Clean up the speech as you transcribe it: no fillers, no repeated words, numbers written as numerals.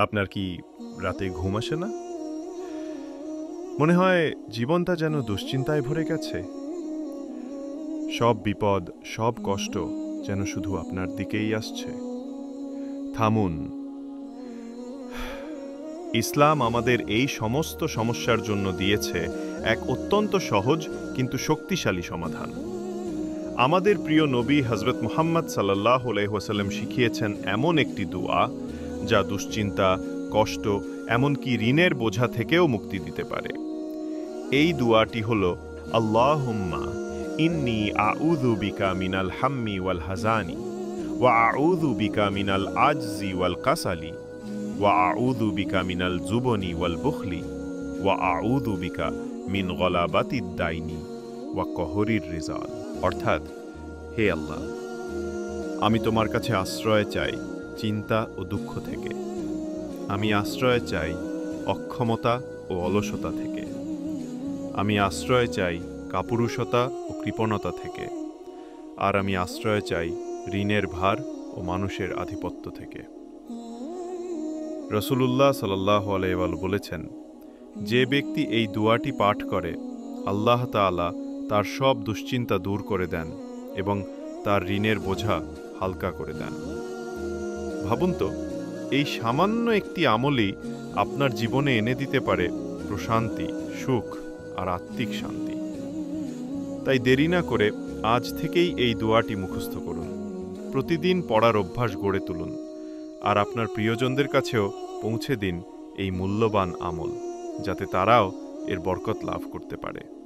আপনার কি রাতে ঘুম আসে না? মনে হয় জীবনটা যেন দুশ্চিন্তায় ভরে গেছে। সব বিপদ, সব কষ্ট যেন শুধু আপনার দিকেই আসছে। থামুন। ইসলাম আমাদের এই সমস্ত সমস্যার জন্য দিয়েছে এক অত্যন্ত সহজ কিন্তু শক্তিশালী সমাধান। আমাদের প্রিয় নবী হযরত মুহাম্মদ সাল্লাল্লাহু আলাইহি ওয়াসাল্লাম শিখিয়েছেন এমন একটি দোয়া যা দুশ্চিন্তা, কষ্ট, এমনকি ঋণের বোঝা থেকেও মুক্তি দিতে পারে। এই দোয়াটি হল আল্লাহুম্মা ইন্নী আউযু বিকা মিনাল হাম্মি ওয়াল হাজানি ওয়া আউযু বিকা মিনাল আজজি ওয়াল কাসালি ওয়া আউযু বিকা মিনাল জুবনি ওয়াল বুখলি ওয়া আউযু বিকা মিন গলাবাতিদ দাইনি ওয়া কহরির রিজাল। অর্থাৎ, হে আল্লাহ, আমি তোমার কাছে আশ্রয় চাই চিন্তা ও দুঃখ থেকে। আমি আশ্রয় চাই অক্ষমতা ও অলসতা থেকে। আমি আশ্রয় চাই কাপুরুষতা ও কৃপণতা থেকে। আর আমি আশ্রয় চাই ঋণের ভার ও মানুষের আধিপত্য থেকে। রাসূলুল্লাহ সাল্লাল্লাহু আলাইহি ওয়াসাল্লাম বলেছেন, যে ব্যক্তি এই দোয়াটি পাঠ করে, আল্লাহ তাআলা তার সব দুশ্চিন্তা দূর করে দেন এবং তার ঋণের বোঝা হালকা করে দেন। ভাবুন তো, এই সামান্য একটি আমলই আপনার জীবনে এনে দিতে পারে প্রশান্তি, সুখ আর আত্মিক শান্তি। তাই দেরি না করে আজ থেকেই এই দোয়াটি মুখস্থ করুন। প্রতিদিন পড়ার অভ্যাস গড়ে তুলুন আর আপনার প্রিয়জনদের কাছেও পৌঁছে দিন এই মূল্যবান আমল, যাতে তারাও এর বরকত লাভ করতে পারে।